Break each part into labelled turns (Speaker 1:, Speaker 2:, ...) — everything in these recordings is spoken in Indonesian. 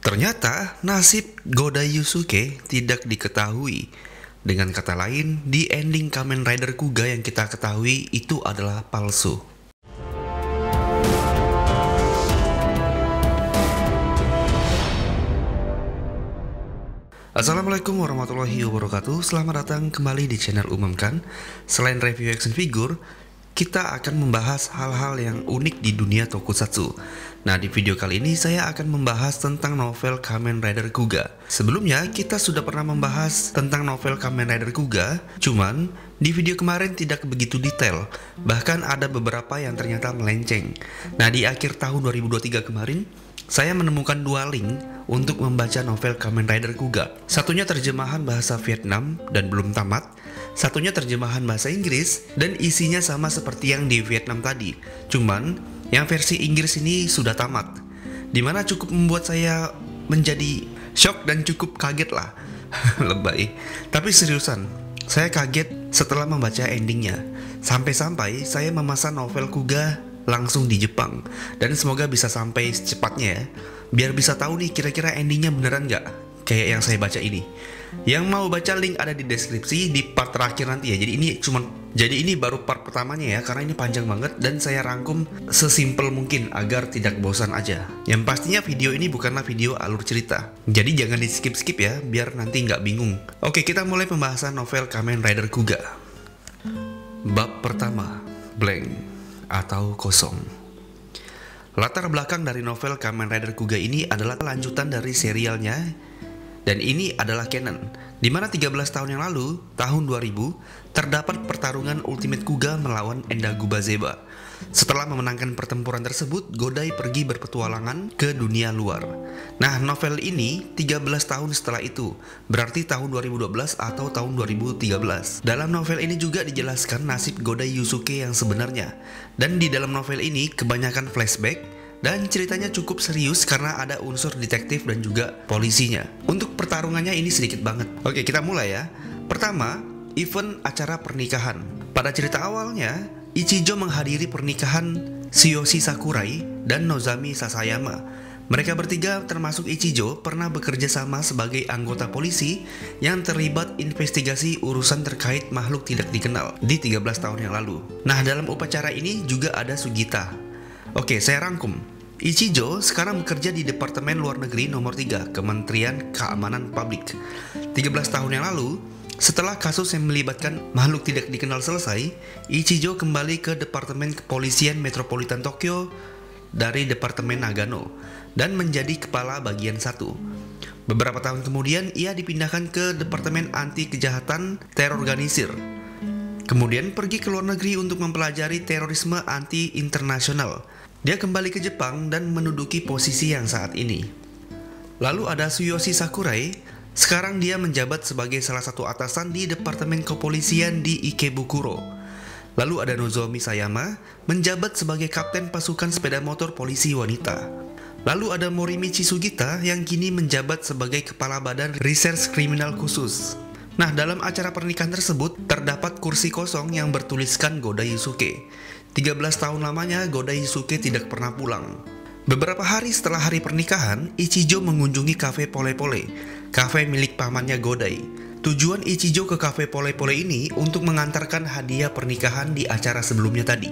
Speaker 1: Ternyata nasib Godai Yusuke tidak diketahui. Dengan kata lain, di ending Kamen Rider Kuga yang kita ketahui itu adalah palsu. Assalamualaikum warahmatullahi wabarakatuh. Selamat datang kembali di channel Umumkan. Selain review action figure, kita akan membahas hal-hal yang unik di dunia tokusatsu. Nah, di video kali ini saya akan membahas tentang novel Kamen Rider Kuga. Sebelumnya, kita sudah pernah membahas tentang novel Kamen Rider Kuga, cuman di video kemarin tidak begitu detail. Bahkan ada beberapa yang ternyata melenceng. Nah, di akhir tahun 2023 kemarin, saya menemukan dua link untuk membaca novel Kamen Rider Kuga. Satunya terjemahan bahasa Vietnam dan belum tamat, satunya terjemahan bahasa Inggris dan isinya sama seperti yang di Vietnam tadi. Cuman yang versi Inggris ini sudah tamat, dimana cukup membuat saya menjadi shock dan cukup kaget lah. Lebay. Tapi seriusan, saya kaget setelah membaca endingnya. Sampai-sampai saya memesan novel Kuga langsung di Jepang. Dan semoga bisa sampai secepatnya ya, biar bisa tahu nih kira-kira endingnya beneran nggak kayak yang saya baca ini. Yang mau baca link ada di deskripsi di part terakhir nanti ya. Jadi ini baru part pertamanya ya, karena ini panjang banget dan saya rangkum sesimpel mungkin agar tidak bosan aja. Yang pastinya video ini bukanlah video alur cerita, jadi jangan di skip-skip ya, biar nanti nggak bingung. Oke, kita mulai pembahasan novel Kamen Rider Kuga. Bab pertama, blank atau kosong. Latar belakang dari novel Kamen Rider Kuga ini adalah lanjutan dari serialnya, dan ini adalah canon, di mana 13 tahun yang lalu, tahun 2000, terdapat pertarungan Ultimate Kuga melawan Endagu Bazeba. Setelah memenangkan pertempuran tersebut, Godai pergi berpetualangan ke dunia luar. Nah, novel ini 13 tahun setelah itu, berarti tahun 2012 atau tahun 2013. Dalam novel ini juga dijelaskan nasib Godai Yusuke yang sebenarnya. Dan di dalam novel ini kebanyakan flashback, dan ceritanya cukup serius karena ada unsur detektif dan juga polisinya. Untuk pertarungannya ini sedikit banget. Oke, kita mulai ya. Pertama, event acara pernikahan. Pada cerita awalnya, Ichijo menghadiri pernikahan Tsuyoshi Sakurai dan Nozami Sasayama. Mereka bertiga termasuk Ichijo pernah bekerja sama sebagai anggota polisi yang terlibat investigasi urusan terkait makhluk tidak dikenal di 13 tahun yang lalu. Nah, dalam upacara ini juga ada Sugita. Oke, saya rangkum. Ichijo sekarang bekerja di Departemen Luar Negeri nomor 3, Kementerian Keamanan Publik. 13 tahun yang lalu, setelah kasus yang melibatkan makhluk tidak dikenal selesai, Ichijo kembali ke Departemen Kepolisian Metropolitan Tokyo dari Departemen Nagano dan menjadi kepala bagian 1. Beberapa tahun kemudian, ia dipindahkan ke Departemen Anti Kejahatan Terorganisir. Kemudian pergi ke luar negeri untuk mempelajari terorisme anti internasional. Dia kembali ke Jepang dan menduduki posisi yang saat ini. Lalu ada Tsuyoshi Sakurai. Sekarang dia menjabat sebagai salah satu atasan di Departemen Kepolisian di Ikebukuro. Lalu ada Nozomi Sayama, menjabat sebagai kapten pasukan sepeda motor polisi wanita. Lalu ada Morimichi Sugita yang kini menjabat sebagai kepala badan reserse kriminal khusus. Nah, dalam acara pernikahan tersebut terdapat kursi kosong yang bertuliskan Godai Yusuke. 13 tahun lamanya Godai Yusuke tidak pernah pulang. Beberapa hari setelah hari pernikahan, Ichijo mengunjungi kafe Pole-Pole, kafe milik pamannya Godai. Tujuan Ichijo ke kafe Pole-Pole ini untuk mengantarkan hadiah pernikahan di acara sebelumnya tadi.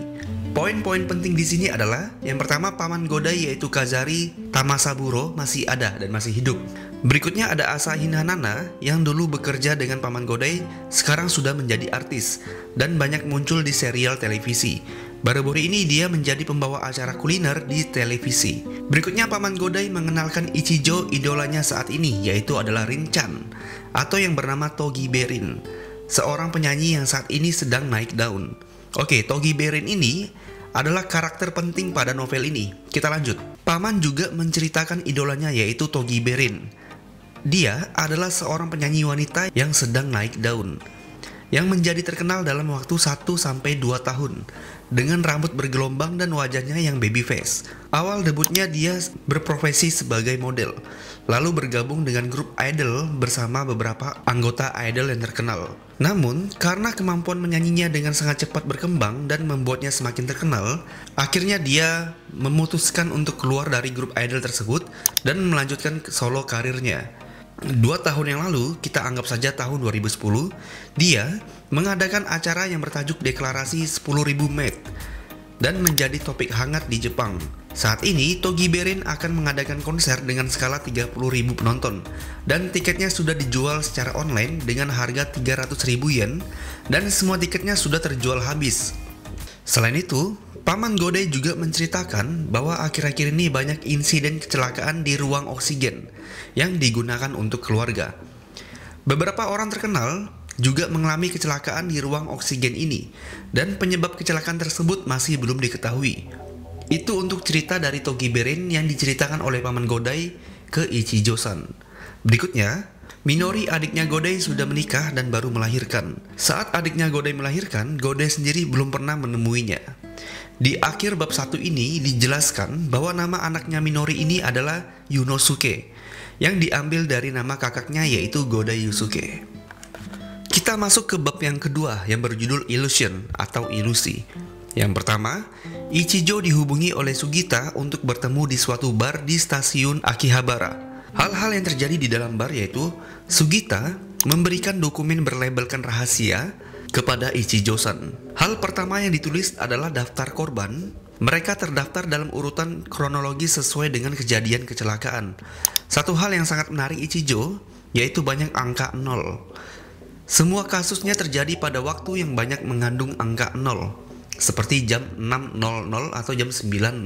Speaker 1: Poin-poin penting di sini adalah yang pertama, paman Godai yaitu Kazari Tamasaburo masih ada dan masih hidup. Berikutnya ada Asahi Hanana yang dulu bekerja dengan paman Godai, sekarang sudah menjadi artis dan banyak muncul di serial televisi. Baru-baru ini dia menjadi pembawa acara kuliner di televisi. Berikutnya paman Godai mengenalkan Ichijo idolanya saat ini, yaitu adalah Rin-chan atau yang bernama Togi Berin, seorang penyanyi yang saat ini sedang naik daun. Oke, Togi Berin ini adalah karakter penting pada novel ini. Kita lanjut. Paman juga menceritakan idolanya yaitu Togi Berin. Dia adalah seorang penyanyi wanita yang sedang naik daun. yang menjadi terkenal dalam waktu 1-2 tahun dengan rambut bergelombang dan wajahnya yang baby face. Awal debutnya dia berprofesi sebagai model, lalu bergabung dengan grup idol bersama beberapa anggota idol yang terkenal. Namun, karena kemampuan menyanyinya dengan sangat cepat berkembang dan membuatnya semakin terkenal, akhirnya dia memutuskan untuk keluar dari grup idol tersebut dan melanjutkan solo karirnya. 2 tahun yang lalu, kita anggap saja tahun 2010, dia mengadakan acara yang bertajuk Deklarasi 10.000 Maid dan menjadi topik hangat di Jepang. Saat ini, Togi Berin akan mengadakan konser dengan skala 30.000 penonton dan tiketnya sudah dijual secara online dengan harga 300.000 yen dan semua tiketnya sudah terjual habis. Selain itu, Paman Godai juga menceritakan bahwa akhir-akhir ini banyak insiden kecelakaan di ruang oksigen yang digunakan untuk keluarga. Beberapa orang terkenal juga mengalami kecelakaan di ruang oksigen ini dan penyebab kecelakaan tersebut masih belum diketahui. Itu untuk cerita dari Togi Berin yang diceritakan oleh Paman Godai ke Ichijo-san. Berikutnya, Minori adiknya Godai sudah menikah dan baru melahirkan. Saat adiknya Godai melahirkan, Godai sendiri belum pernah menemuinya. Di akhir bab 1 ini dijelaskan bahwa nama anaknya Minori ini adalah Yunosuke, yang diambil dari nama kakaknya yaitu Godai Yusuke. Kita masuk ke bab yang kedua yang berjudul Illusion atau ilusi. Yang pertama, Ichijo dihubungi oleh Sugita untuk bertemu di suatu bar di stasiun Akihabara. Hal-hal yang terjadi di dalam bar yaitu Sugita memberikan dokumen berlabelkan rahasia kepada Ichijo-san. Hal pertama yang ditulis adalah daftar korban. Mereka terdaftar dalam urutan kronologi sesuai dengan kejadian kecelakaan. Satu hal yang sangat menarik Ichijo yaitu banyak angka 0. Semua kasusnya terjadi pada waktu yang banyak mengandung angka 0, seperti jam 6.00 atau jam 9.00.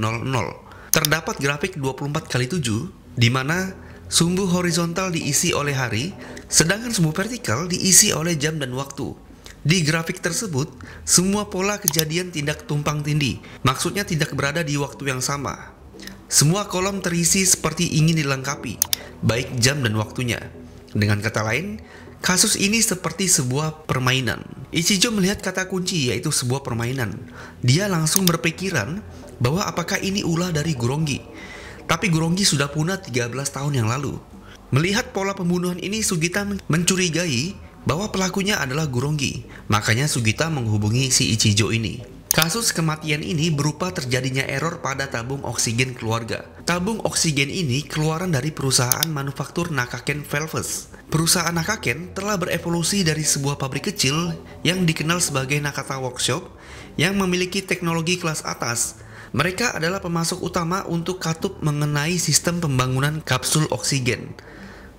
Speaker 1: Terdapat grafik 24x7 di mana sumbu horizontal diisi oleh hari, sedangkan sumbu vertikal diisi oleh jam dan waktu. Di grafik tersebut, semua pola kejadian tidak tumpang tindih, maksudnya tidak berada di waktu yang sama. Semua kolom terisi seperti ingin dilengkapi, baik jam dan waktunya. Dengan kata lain, kasus ini seperti sebuah permainan. Ichijo melihat kata kunci yaitu sebuah permainan. Dia langsung berpikiran bahwa apakah ini ulah dari Gurongi. Tapi Gurongi sudah punah 13 tahun yang lalu. Melihat pola pembunuhan ini, Sugita mencurigai bahwa pelakunya adalah Gurongi. Makanya Sugita menghubungi si Ichijo ini. Kasus kematian ini berupa terjadinya error pada tabung oksigen keluarga. Tabung oksigen ini keluaran dari perusahaan manufaktur Nakaken Valves. Perusahaan Nakaken telah berevolusi dari sebuah pabrik kecil yang dikenal sebagai Nakata Workshop yang memiliki teknologi kelas atas. Mereka adalah pemasok utama untuk katup mengenai sistem pembangunan kapsul oksigen.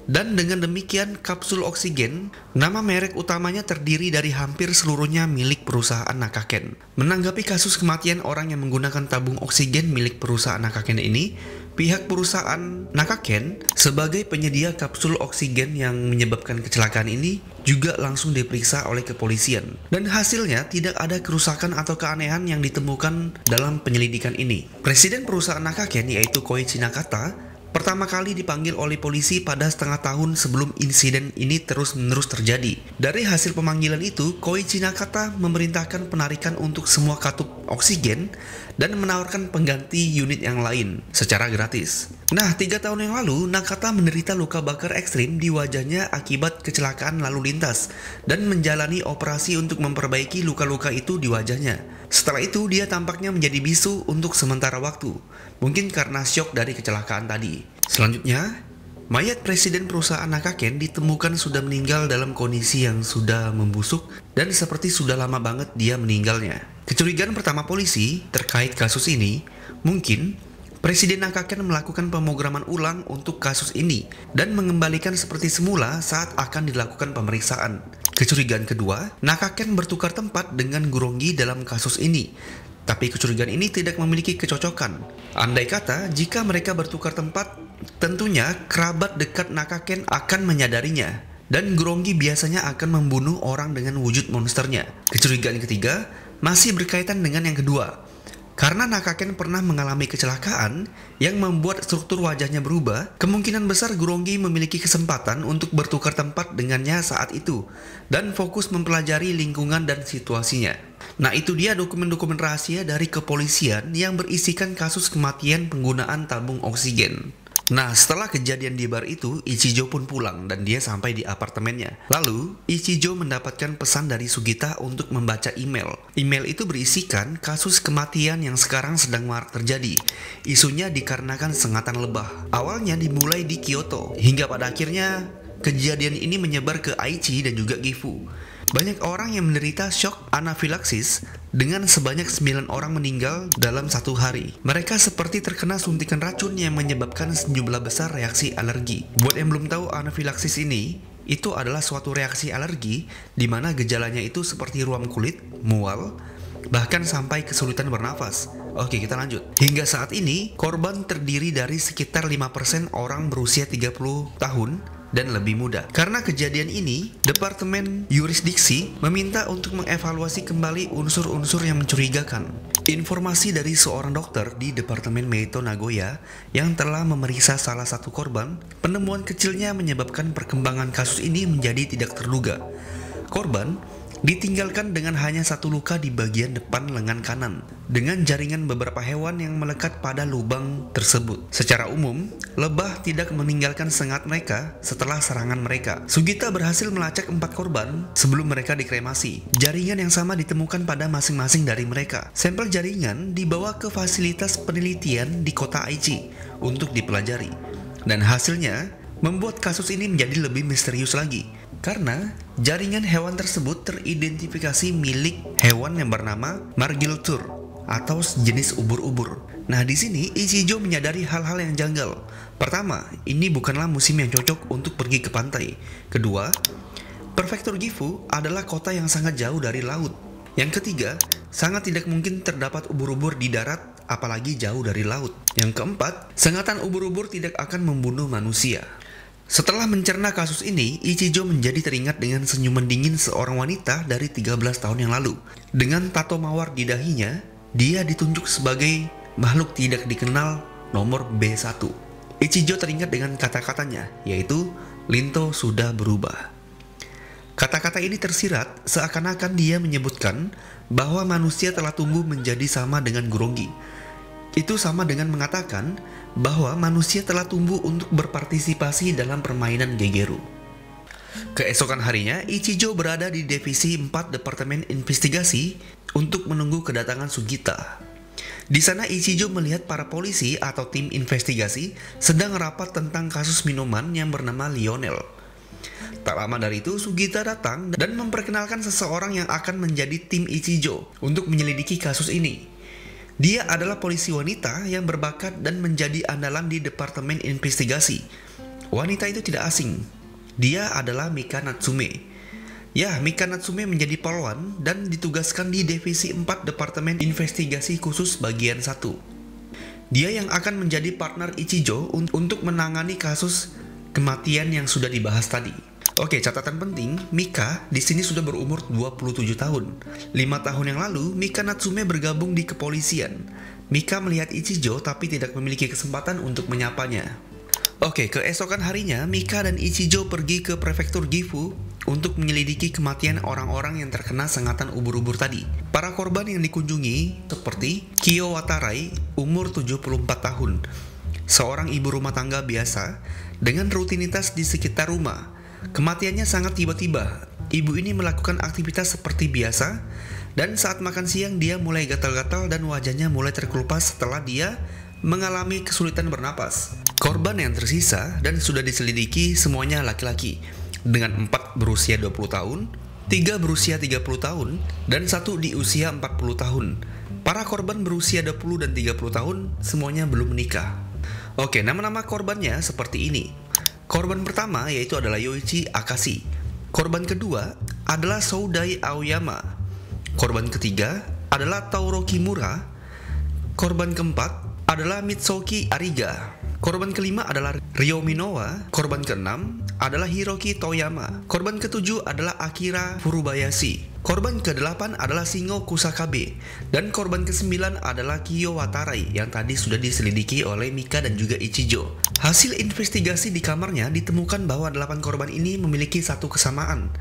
Speaker 1: Dan dengan demikian kapsul oksigen, nama merek utamanya terdiri dari hampir seluruhnya milik perusahaan Nakaken. Menanggapi kasus kematian orang yang menggunakan tabung oksigen milik perusahaan Nakaken ini, pihak perusahaan Nakaken sebagai penyedia kapsul oksigen yang menyebabkan kecelakaan ini juga langsung diperiksa oleh kepolisian. Dan hasilnya tidak ada kerusakan atau keanehan yang ditemukan dalam penyelidikan ini. Presiden perusahaan Nakaken yaitu Koichi Nakata pertama kali dipanggil oleh polisi pada setengah tahun sebelum insiden ini terus-menerus terjadi. Dari hasil pemanggilan itu, Koichi Nakata memerintahkan penarikan untuk semua katup oksigen dan menawarkan pengganti unit yang lain secara gratis. Nah, 3 tahun yang lalu, Nakata menderita luka bakar ekstrim di wajahnya akibat kecelakaan lalu lintas dan menjalani operasi untuk memperbaiki luka-luka itu di wajahnya. Setelah itu, dia tampaknya menjadi bisu untuk sementara waktu, mungkin karena syok dari kecelakaan tadi. Selanjutnya, mayat presiden perusahaan Nakaken ditemukan sudah meninggal dalam kondisi yang sudah membusuk dan seperti sudah lama banget dia meninggalnya. Kecurigaan pertama polisi terkait kasus ini, mungkin Presiden Nakaken melakukan pemrograman ulang untuk kasus ini dan mengembalikan seperti semula saat akan dilakukan pemeriksaan. Kecurigaan kedua, Nakaken bertukar tempat dengan Gurongi dalam kasus ini. Tapi kecurigaan ini tidak memiliki kecocokan. Andai kata, jika mereka bertukar tempat, tentunya kerabat dekat Nakaken akan menyadarinya. Dan Gurongi biasanya akan membunuh orang dengan wujud monsternya. Kecurigaan ketiga masih berkaitan dengan yang kedua. Karena Nakaken pernah mengalami kecelakaan yang membuat struktur wajahnya berubah, kemungkinan besar Gurongi memiliki kesempatan untuk bertukar tempat dengannya saat itu dan fokus mempelajari lingkungan dan situasinya. Nah, itu dia dokumen-dokumen rahasia dari kepolisian yang berisikan kasus kematian penggunaan tabung oksigen. Nah, setelah kejadian di bar itu, Ichijo pun pulang dan dia sampai di apartemennya. Lalu, Ichijo mendapatkan pesan dari Sugita untuk membaca email. Email itu berisikan kasus kematian yang sekarang sedang marak terjadi. Isunya dikarenakan sengatan lebah. Awalnya dimulai di Kyoto, hingga pada akhirnya kejadian ini menyebar ke Aichi dan juga Gifu. Banyak orang yang menderita shock anafilaksis dengan sebanyak 9 orang meninggal dalam satu hari. Mereka seperti terkena suntikan racun yang menyebabkan sejumlah besar reaksi alergi. Buat yang belum tahu, anafilaksis ini itu adalah suatu reaksi alergi di mana gejalanya itu seperti ruam kulit, mual, bahkan sampai kesulitan bernafas. Oke, kita lanjut. Hingga saat ini, korban terdiri dari sekitar 5% orang berusia 30 tahun dan lebih muda. Karena kejadian ini, Departemen Yurisdiksi meminta untuk mengevaluasi kembali unsur-unsur yang mencurigakan. Informasi dari seorang dokter di Departemen Meito Nagoya yang telah memeriksa salah satu korban, penemuan kecilnya menyebabkan perkembangan kasus ini menjadi tidak terduga. Korban ditinggalkan dengan hanya satu luka di bagian depan lengan kanan, dengan jaringan beberapa hewan yang melekat pada lubang tersebut. Secara umum, lebah tidak meninggalkan sengat mereka setelah serangan mereka. Sugita berhasil melacak 4 korban sebelum mereka dikremasi. Jaringan yang sama ditemukan pada masing-masing dari mereka. Sampel jaringan dibawa ke fasilitas penelitian di kota Aichi untuk dipelajari. Dan hasilnya membuat kasus ini menjadi lebih misterius lagi. Karena jaringan hewan tersebut teridentifikasi milik hewan yang bernama Margiltur atau jenis ubur-ubur. Nah, di sini Ichijo menyadari hal-hal yang janggal. Pertama, ini bukanlah musim yang cocok untuk pergi ke pantai. Kedua, Prefektur Gifu adalah kota yang sangat jauh dari laut. Yang ketiga, sangat tidak mungkin terdapat ubur-ubur di darat, apalagi jauh dari laut. Yang keempat, sengatan ubur-ubur tidak akan membunuh manusia. Setelah mencerna kasus ini, Ichijo menjadi teringat dengan senyuman dingin seorang wanita dari 13 tahun yang lalu. Dengan tato mawar di dahinya, dia ditunjuk sebagai makhluk tidak dikenal nomor B1. Ichijo teringat dengan kata-katanya, yaitu Linto sudah berubah. Kata-kata ini tersirat seakan-akan dia menyebutkan bahwa manusia telah tumbuh menjadi sama dengan Gurongi. Itu sama dengan mengatakan bahwa manusia telah tumbuh untuk berpartisipasi dalam permainan Gegeru. Keesokan harinya, Ichijo berada di Divisi 4 Departemen Investigasi untuk menunggu kedatangan Sugita. Di sana Ichijo melihat para polisi atau tim investigasi sedang rapat tentang kasus minuman yang bernama Lionel. Tak lama dari itu, Sugita datang dan memperkenalkan seseorang yang akan menjadi tim Ichijo untuk menyelidiki kasus ini. Dia adalah polisi wanita yang berbakat dan menjadi andalan di Departemen Investigasi. Wanita itu tidak asing. Dia adalah Mika Natsume. Ya, Mika Natsume menjadi polwan dan ditugaskan di Divisi 4 Departemen Investigasi Khusus Bagian 1. Dia yang akan menjadi partner Ichijo untuk menangani kasus kematian yang sudah dibahas tadi. Oke, catatan penting, Mika di sini sudah berumur 27 tahun. 5 tahun yang lalu, Mika Natsume bergabung di kepolisian. Mika melihat Ichijo tapi tidak memiliki kesempatan untuk menyapanya. Oke, keesokan harinya, Mika dan Ichijo pergi ke Prefektur Gifu untuk menyelidiki kematian orang-orang yang terkena sengatan ubur-ubur tadi. Para korban yang dikunjungi seperti Kyo Watarai, umur 74 tahun. Seorang ibu rumah tangga biasa dengan rutinitas di sekitar rumah. Kematiannya sangat tiba-tiba. Ibu ini melakukan aktivitas seperti biasa, dan saat makan siang dia mulai gatal-gatal dan wajahnya mulai terkelupas setelah dia mengalami kesulitan bernapas. Korban yang tersisa dan sudah diselidiki semuanya laki-laki, dengan 4 berusia 20 tahun, 3 berusia 30 tahun, dan 1 di usia 40 tahun. Para korban berusia 20 dan 30 tahun semuanya belum menikah. Oke, nama-nama korbannya seperti ini. Korban pertama yaitu adalah Yoichi Akashi. Korban kedua adalah Soudai Aoyama. Korban ketiga adalah Tauro Kimura. Korban keempat adalah Mitsuki Ariga. Korban kelima adalah Ryo Minowa. Korban keenam adalah Hiroki Toyama. Korban ketujuh adalah Akira Furubayashi. Korban ke-8 adalah Shingo Kusakabe, dan korban ke-9 adalah Kyo Watarai yang tadi sudah diselidiki oleh Mika dan juga Ichijo. Hasil investigasi di kamarnya ditemukan bahwa 8 korban ini memiliki satu kesamaan,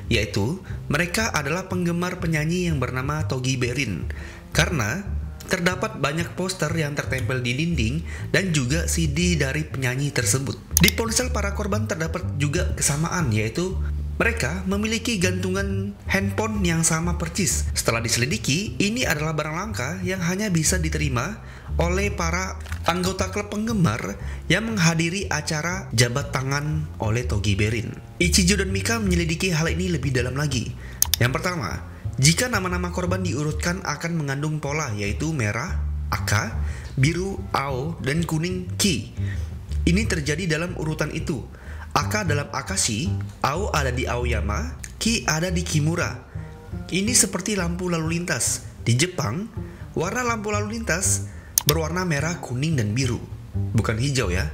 Speaker 1: yaitu mereka adalah penggemar penyanyi yang bernama Togi Berin, karena terdapat banyak poster yang tertempel di dinding dan juga CD dari penyanyi tersebut. Di ponsel para korban terdapat juga kesamaan, yaitu mereka memiliki gantungan handphone yang sama persis. Setelah diselidiki, ini adalah barang langka yang hanya bisa diterima oleh para anggota klub penggemar yang menghadiri acara jabat tangan oleh Togi Berin. Ichijo dan Mika menyelidiki hal ini lebih dalam lagi. Yang pertama, jika nama-nama korban diurutkan akan mengandung pola, yaitu merah, Aka, biru, Ao, dan kuning, Ki. Ini terjadi dalam urutan itu. Aka dalam Akashi, Ao ada di Aoyama, Ki ada di Kimura. Ini seperti lampu lalu lintas. Di Jepang, warna lampu lalu lintas berwarna merah, kuning, dan biru, bukan hijau ya.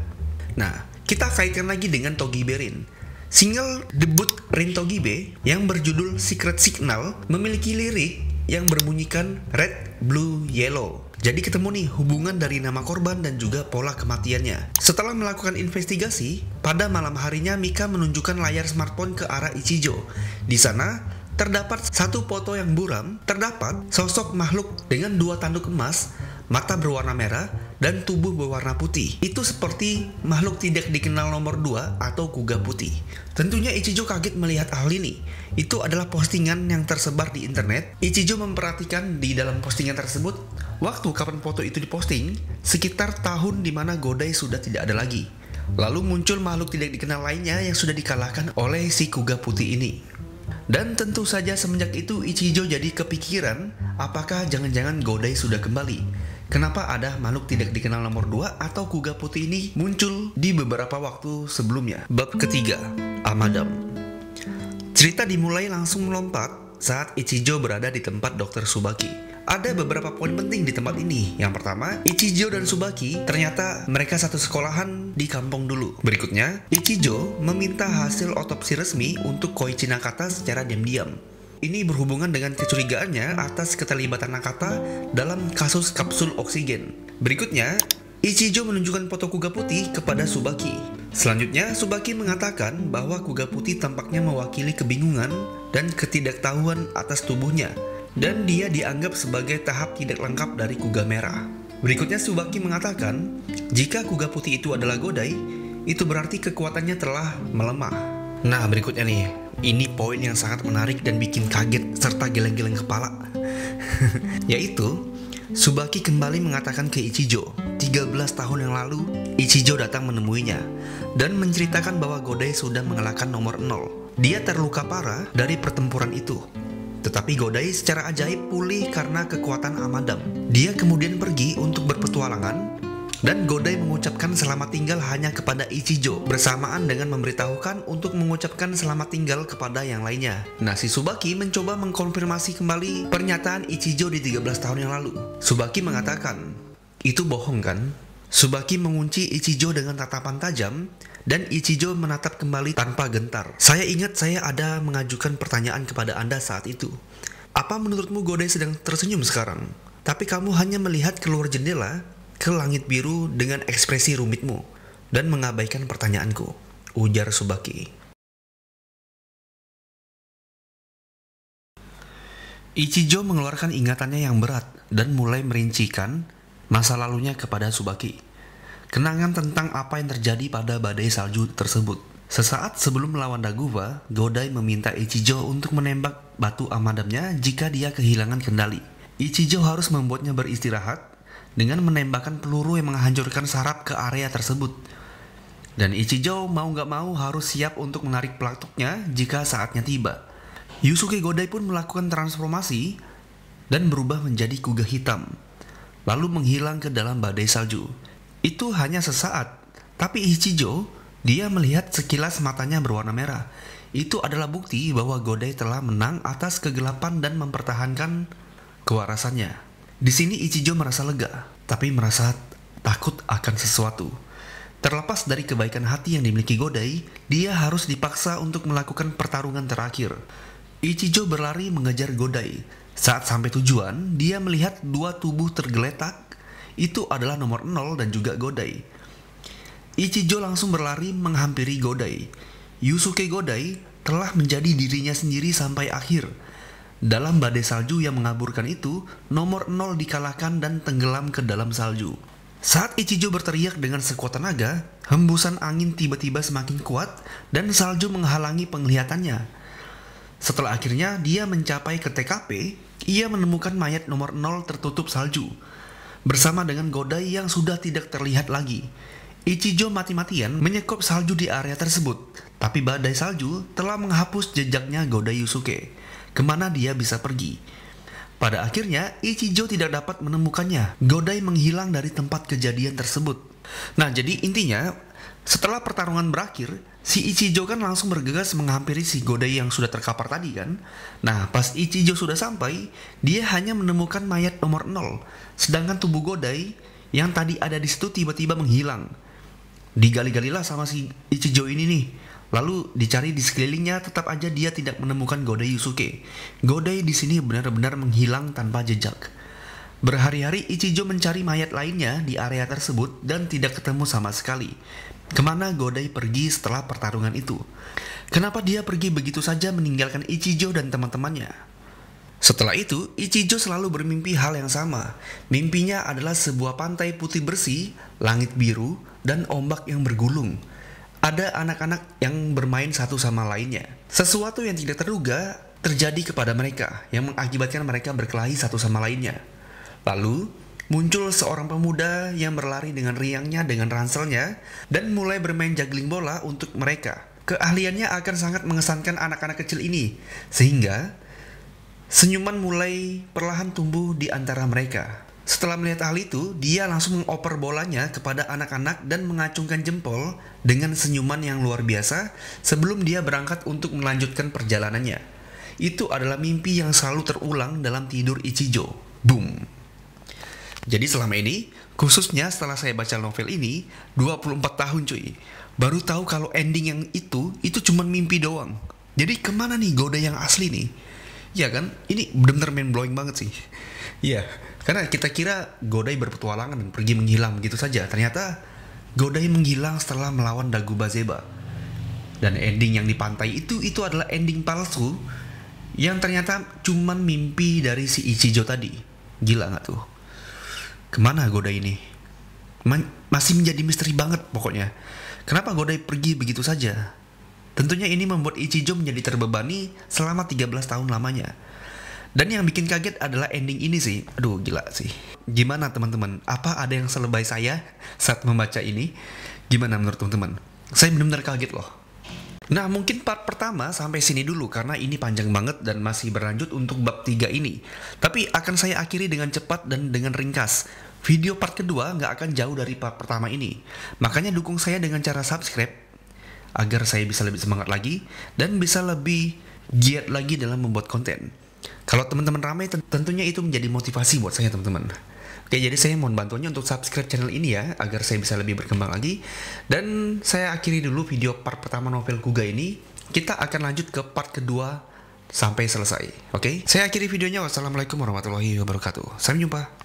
Speaker 1: Nah, kita kaitkan lagi dengan Togi Berin. Single debut Rin Togibe yang berjudul Secret Signal memiliki lirik yang berbunyikan Red, Blue, Yellow. Jadi ketemu nih hubungan dari nama korban dan juga pola kematiannya. Setelah melakukan investigasi, pada malam harinya Mika menunjukkan layar smartphone ke arah Ichijo. Di sana terdapat satu foto yang buram, terdapat sosok makhluk dengan 2 tanduk emas, mata berwarna merah, dan tubuh berwarna putih. Itu seperti makhluk tidak dikenal nomor 2 atau kuga putih. Tentunya Ichijo kaget melihat hal ini. Itu adalah postingan yang tersebar di internet. Ichijo memperhatikan di dalam postingan tersebut waktu kapan foto itu diposting, sekitar tahun di mana Godai sudah tidak ada lagi. Lalu muncul makhluk tidak dikenal lainnya yang sudah dikalahkan oleh si kuga putih ini. Dan tentu saja semenjak itu Ichijo jadi kepikiran, apakah jangan-jangan Godai sudah kembali? Kenapa ada makhluk tidak dikenal nomor 2 atau kuga putih ini muncul di beberapa waktu sebelumnya? Bab ketiga, Amadam. Cerita dimulai langsung melompat saat Ichijo berada di tempat Dr. Tsubaki. Ada beberapa poin penting di tempat ini. Yang pertama, Ichijo dan Tsubaki ternyata mereka satu sekolahan di kampung dulu. Berikutnya, Ichijo meminta hasil otopsi resmi untuk Koichi Nakata secara diam-diam. Ini berhubungan dengan kecurigaannya atas keterlibatan Nakata dalam kasus kapsul oksigen. Berikutnya, Ichijo menunjukkan foto kuga putih kepada Tsubaki. Selanjutnya, Tsubaki mengatakan bahwa kuga putih tampaknya mewakili kebingungan dan ketidaktahuan atas tubuhnya, dan dia dianggap sebagai tahap tidak lengkap dari kuga merah. Berikutnya, Tsubaki mengatakan jika kuga putih itu adalah Godai, itu berarti kekuatannya telah melemah. Nah, berikutnya nih, ini poin yang sangat menarik dan bikin kaget serta geleng-geleng kepala. Yaitu, Tsubaki kembali mengatakan ke Ichijo, 13 tahun yang lalu, Ichijo datang menemuinya dan menceritakan bahwa Godai sudah mengalahkan nomor 0. Dia terluka parah dari pertempuran itu. Tetapi Godai secara ajaib pulih karena kekuatan Amadam. Dia kemudian pergi untuk berpetualangan, dan Godai mengucapkan selamat tinggal hanya kepada Ichijo, bersamaan dengan memberitahukan untuk mengucapkan selamat tinggal kepada yang lainnya. Nah, si Tsubaki mencoba mengkonfirmasi kembali pernyataan Ichijo di 13 tahun yang lalu. Tsubaki mengatakan, itu bohong kan? Tsubaki mengunci Ichijo dengan tatapan tajam, dan Ichijo menatap kembali tanpa gentar. Saya ingat saya ada mengajukan pertanyaan kepada Anda saat itu. Apa menurutmu Godai sedang tersenyum sekarang? Tapi kamu hanya melihat keluar jendela ke langit biru dengan ekspresi rumitmu dan mengabaikan pertanyaanku, ujar Tsubaki. Ichijo mengeluarkan ingatannya yang berat dan mulai merincikan masa lalunya kepada Tsubaki. Kenangan tentang apa yang terjadi pada badai salju tersebut. Sesaat sebelum melawan Daguva, Godai meminta Ichijo untuk menembak batu amadamnya jika dia kehilangan kendali. Ichijo harus membuatnya beristirahat dengan menembakkan peluru yang menghancurkan saraf ke area tersebut. Dan Ichijo mau gak mau harus siap untuk menarik pelatuknya jika saatnya tiba. Yusuke Godai pun melakukan transformasi dan berubah menjadi kuga hitam, lalu menghilang ke dalam badai salju. Itu hanya sesaat, tapi Ichijo, dia melihat sekilas matanya berwarna merah. Itu adalah bukti bahwa Godai telah menang atas kegelapan dan mempertahankan kewarasannya. Di sini Ichijo merasa lega, tapi merasa takut akan sesuatu. Terlepas dari kebaikan hati yang dimiliki Godai, dia harus dipaksa untuk melakukan pertarungan terakhir. Ichijo berlari mengejar Godai. Saat sampai tujuan, dia melihat dua tubuh tergeletak. Itu adalah nomor 0 dan juga Godai. Ichijo langsung berlari menghampiri Godai. Yusuke Godai telah menjadi dirinya sendiri sampai akhir. Dalam badai salju yang mengaburkan itu, nomor 0 dikalahkan dan tenggelam ke dalam salju. Saat Ichijo berteriak dengan sekuat tenaga, hembusan angin tiba-tiba semakin kuat dan salju menghalangi penglihatannya. Setelah akhirnya dia mencapai ke TKP, ia menemukan mayat nomor 0 tertutup salju, bersama dengan Godai yang sudah tidak terlihat lagi. Ichijo mati-matian menyekop salju di area tersebut, tapi badai salju telah menghapus jejaknya Godai Yusuke. Kemana dia bisa pergi? Pada akhirnya, Ichijo tidak dapat menemukannya. Godai menghilang dari tempat kejadian tersebut. Nah, jadi intinya, setelah pertarungan berakhir, si Ichijo kan langsung bergegas menghampiri si Godai yang sudah terkapar tadi kan. Nah, pas Ichijo sudah sampai, dia hanya menemukan mayat nomor 0. Sedangkan tubuh Godai yang tadi ada di situ tiba-tiba menghilang. Digali-galilah sama si Ichijo ini nih. Lalu dicari di sekelilingnya, tetap aja dia tidak menemukan Godai Yusuke. Godai di sini benar-benar menghilang tanpa jejak. Berhari-hari Ichijo mencari mayat lainnya di area tersebut dan tidak ketemu sama sekali. Kemana Godai pergi setelah pertarungan itu? Kenapa dia pergi begitu saja meninggalkan Ichijo dan teman-temannya? Setelah itu, Ichijo selalu bermimpi hal yang sama. Mimpinya adalah sebuah pantai putih bersih, langit biru, dan ombak yang bergulung. Ada anak-anak yang bermain satu sama lainnya. Sesuatu yang tidak terduga terjadi kepada mereka, yang mengakibatkan mereka berkelahi satu sama lainnya. Lalu, muncul seorang pemuda yang berlari dengan riangnya dengan ranselnya dan mulai bermain juggling bola untuk mereka. Keahliannya akan sangat mengesankan anak-anak kecil ini, sehingga senyuman mulai perlahan tumbuh di antara mereka. Setelah melihat hal itu, dia langsung mengoper bolanya kepada anak-anak dan mengacungkan jempol dengan senyuman yang luar biasa sebelum dia berangkat untuk melanjutkan perjalanannya. Itu adalah mimpi yang selalu terulang dalam tidur Ichijo. Boom. Jadi selama ini, khususnya setelah saya baca novel ini, 24 tahun cuy, baru tahu kalau ending yang itu cuma mimpi doang. Jadi kemana nih Godai yang asli nih? Ya kan, ini benar-benar mind blowing banget sih. Iya, karena kita kira Godai berpetualangan dan pergi menghilang gitu saja. Ternyata Godai menghilang setelah melawan Dagu Bazeba. Dan ending yang di pantai itu adalah ending palsu yang ternyata cuma mimpi dari si Ichijo tadi. Gila gak tuh? Kemana Godai ini? Masih menjadi misteri banget pokoknya. Kenapa Godai pergi begitu saja? Tentunya ini membuat Ichijo menjadi terbebani selama 13 tahun lamanya. Dan yang bikin kaget adalah ending ini sih. Aduh gila sih. Gimana teman-teman? Apa ada yang selebay saya saat membaca ini? Gimana menurut teman-teman? Saya benar-benar kaget loh. Nah mungkin part pertama sampai sini dulu karena ini panjang banget dan masih berlanjut untuk bab 3 ini. Tapi akan saya akhiri dengan cepat dan dengan ringkas. Video part kedua nggak akan jauh dari part pertama ini. Makanya dukung saya dengan cara subscribe agar saya bisa lebih semangat lagi dan bisa lebih giat lagi dalam membuat konten. Kalau teman-teman ramai tentunya itu menjadi motivasi buat saya teman-teman. Oke, jadi saya mohon bantuannya untuk subscribe channel ini ya, agar saya bisa lebih berkembang lagi. Dan saya akhiri dulu video part pertama novel Kuga ini. Kita akan lanjut ke part kedua sampai selesai. Oke, saya akhiri videonya. Wassalamualaikum warahmatullahi wabarakatuh. Sampai jumpa.